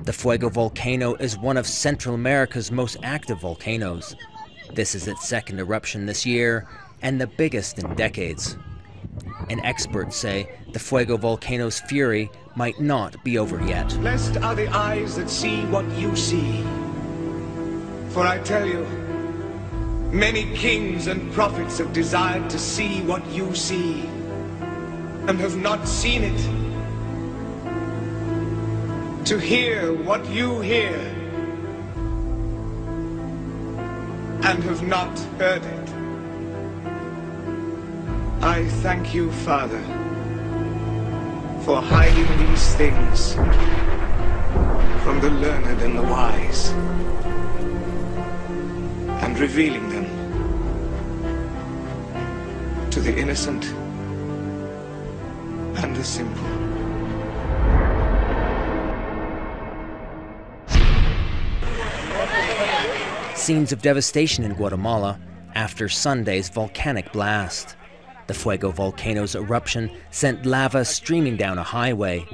The Fuego volcano is one of Central America's most active volcanoes. This is its second eruption this year, and the biggest in decades. And experts say the Fuego volcano's fury might not be over yet. Blessed are the eyes that see what you see. For I tell you, many kings and prophets have desired to see what you see, and have not seen it. To hear what you hear, and have not heard it. I thank you, Father, for hiding these things from the learned and the wise, and revealing them to the innocent and the simple. Scenes of devastation in Guatemala after Sunday's volcanic blast. The Fuego volcano's eruption sent lava streaming down a highway.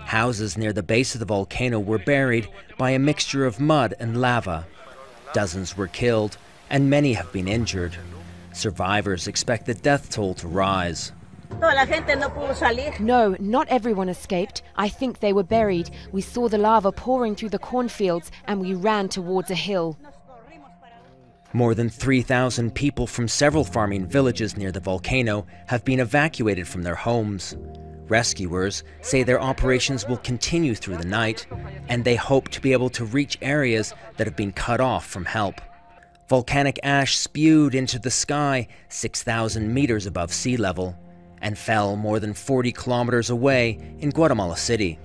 Houses near the base of the volcano were buried by a mixture of mud and lava. Dozens were killed, and many have been injured. Survivors expect the death toll to rise. No, not everyone escaped. I think they were buried. We saw the lava pouring through the cornfields, and we ran towards a hill. More than 3,000 people from several farming villages near the volcano have been evacuated from their homes. Rescuers say their operations will continue through the night, and they hope to be able to reach areas that have been cut off from help. Volcanic ash spewed into the sky 6,000 meters above sea level and fell more than 40 kilometers away in Guatemala City.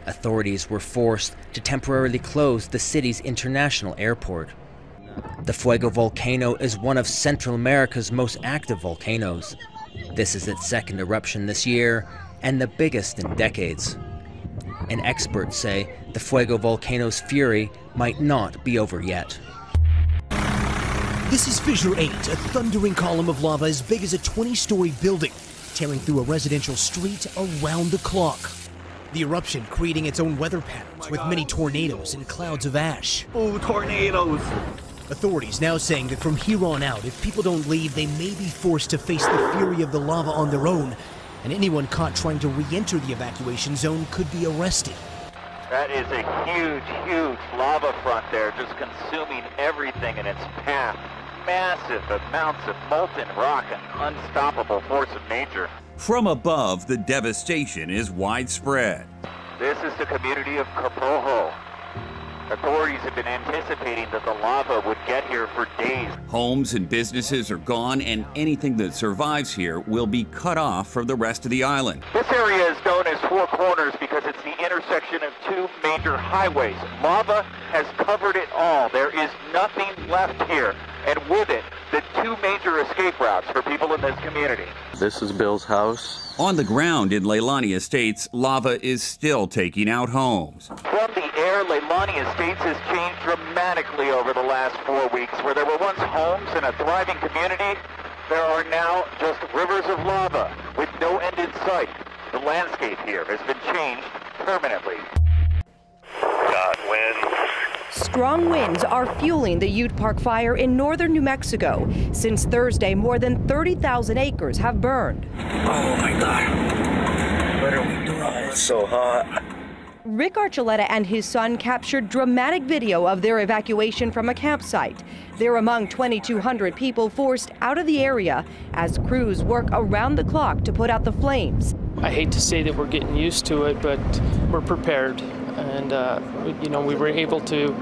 Authorities were forced to temporarily close the city's international airport. The Fuego volcano is one of Central America's most active volcanoes. This is its second eruption this year, and the biggest in decades. And experts say the Fuego volcano's fury might not be over yet. This is Fissure 8, a thundering column of lava as big as a 20-story building, tearing through a residential street around the clock. The eruption creating its own weather patterns with many tornadoes and clouds of ash. Oh, tornadoes! Authorities now saying that from here on out, if people don't leave, they may be forced to face the fury of the lava on their own, and anyone caught trying to re-enter the evacuation zone could be arrested. That is a huge, huge lava front there, just consuming everything in its path. Massive amounts of molten rock, an unstoppable force of nature. From above, the devastation is widespread. This is the community of Capojo. Authorities have been anticipating that the lava would get here for days. Homes and businesses are gone, and anything that survives here will be cut off from the rest of the island. This area is known as Four Corners because it's the intersection of two major highways. Lava has covered it all. There is nothing left here. And with it, the two major escape routes for people in this community. This is Bill's house. On the ground in Leilani Estates, lava is still taking out homes. From the air, Leilani Estates has changed dramatically over the last 4 weeks. Where there were once homes and a thriving community, there are now just rivers of lava with no end in sight. The landscape here has been changed permanently. Got wind. Strong winds are fueling the Ute Park fire in northern New Mexico. Since Thursday, more than 30,000 acres have burned. Oh my God. What are we doing? It's so hot. Rick Archuleta and his son captured dramatic video of their evacuation from a campsite. They're among 2,200 people forced out of the area as crews work around the clock to put out the flames. I hate to say that we're getting used to it, but we're prepared. And, we were able to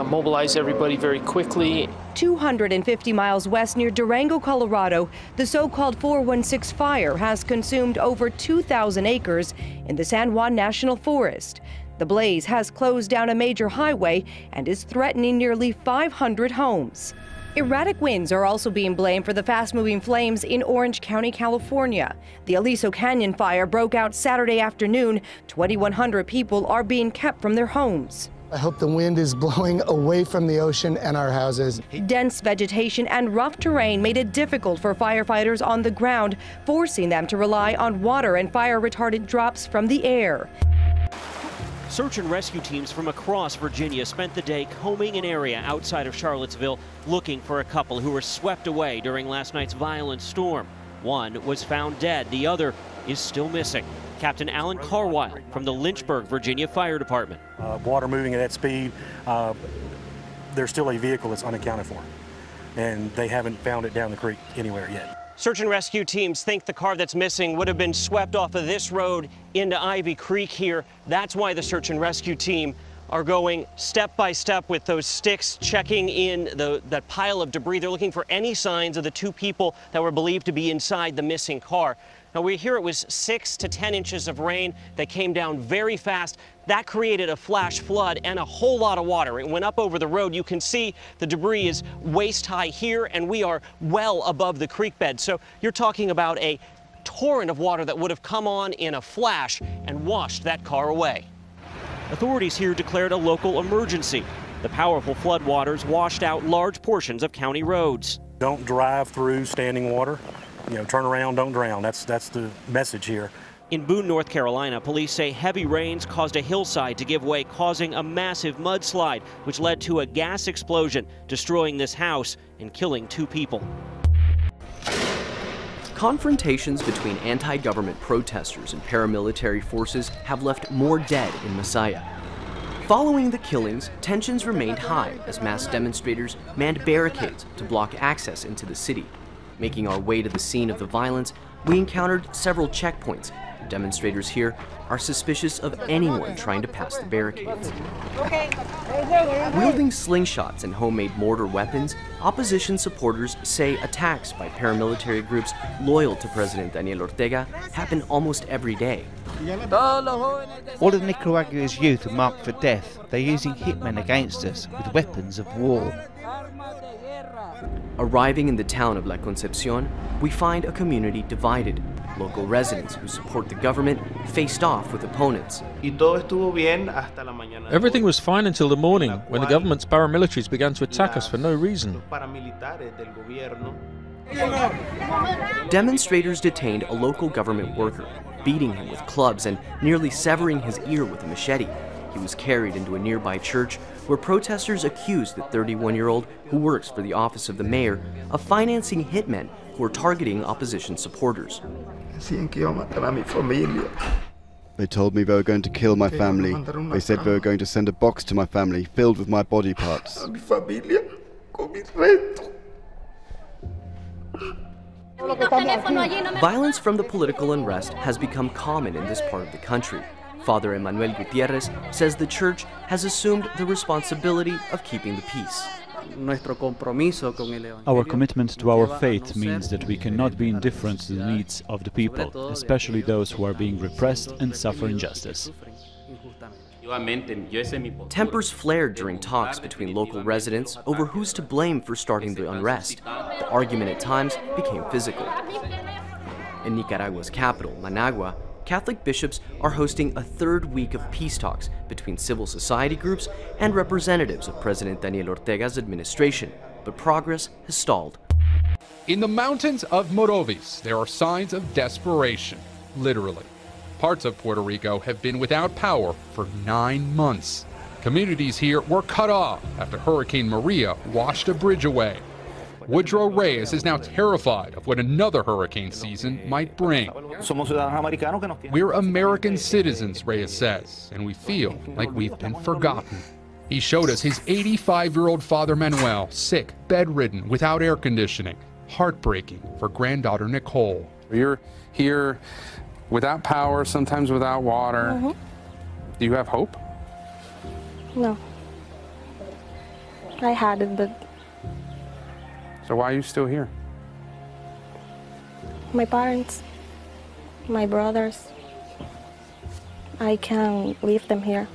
mobilize everybody very quickly. 250 miles west near Durango, Colorado, the so-called 416 fire has consumed over 2,000 acres in the San Juan National Forest. The blaze has closed down a major highway and is threatening nearly 500 homes. Erratic winds are also being blamed for the fast-moving flames in Orange County, California. The Aliso Canyon fire broke out Saturday afternoon. 2,100 people are being kept from their homes. I hope the wind is blowing away from the ocean and our houses. Dense vegetation and rough terrain made it difficult for firefighters on the ground, forcing them to rely on water and fire-retardant drops from the air. Search and rescue teams from across Virginia spent the day combing an area outside of Charlottesville looking for a couple who were swept away during last night's violent storm. One was found dead. The other is still missing. Captain Alan Carwile from the Lynchburg, Virginia Fire Department. Water moving at that speed, there's still a vehicle that's unaccounted for, and they haven't found it down the creek anywhere yet. Search and rescue teams think the car that's missing would have been swept off of this road into Ivy Creek here. That's why the search and rescue team are going step by step with those sticks, checking in that pile of debris. They're looking for any signs of the two people that were believed to be inside the missing car. Now, we hear it was 6 to 10 inches of rain that came down very fast. That created a flash flood and a whole lot of water. It went up over the road. You can see the debris is waist high here, and we are well above the creek bed. So you're talking about a torrent of water that would have come on in a flash and washed that car away. Authorities here declared a local emergency. The powerful floodwaters washed out large portions of county roads. Don't drive through standing water. You know, turn around, don't drown. That's the message here. In Boone, North Carolina, police say heavy rains caused a hillside to give way, causing a massive mudslide, which led to a gas explosion, destroying this house and killing 2 people. Confrontations between anti-government protesters and paramilitary forces have left more dead in Masaya. Following the killings, tensions remained high as mass demonstrators manned barricades to block access into the city. Making our way to the scene of the violence, we encountered several checkpoints. Demonstrators here are suspicious of anyone trying to pass the barricades. Wielding slingshots and homemade mortar weapons, opposition supporters say attacks by paramilitary groups loyal to President Daniel Ortega happen almost every day. All of Nicaragua's youth are marked for death. They're using hitmen against us with weapons of war. Arriving in the town of La Concepcion, we find a community divided. Local residents who support the government faced off with opponents. Everything was fine until the morning, when the government's paramilitaries began to attack us for no reason. Demonstrators detained a local government worker, beating him with clubs and nearly severing his ear with a machete. He was carried into a nearby church where protesters accused the 31-year-old who works for the office of the mayor of financing hitmen who are targeting opposition supporters. They told me they were going to kill my family. They said they were going to send a box to my family filled with my body parts. Violence from the political unrest has become common in this part of the country. Father Emmanuel Gutierrez says the church has assumed the responsibility of keeping the peace. Our commitment to our faith means that we cannot be indifferent to the needs of the people, especially those who are being repressed and suffer injustice. Tempers flared during talks between local residents over who's to blame for starting the unrest. The argument at times became physical. In Nicaragua's capital, Managua, Catholic bishops are hosting a 3rd week of peace talks between civil society groups and representatives of President Daniel Ortega's administration, but progress has stalled. In the mountains of Morovis, there are signs of desperation, literally. Parts of Puerto Rico have been without power for 9 months. Communities here were cut off after Hurricane Maria washed a bridge away. Woodrow Reyes is now terrified of what another hurricane season might bring. We're American citizens, Reyes says, and we feel like we've been forgotten. He showed us his 85-year-old father Manuel, sick, bedridden, without air conditioning. Heartbreaking for granddaughter Nicole. You're here without power, sometimes without water. Do you have hope? No. I had it, but... So why are you still here? My parents, my brothers, I can't leave them here.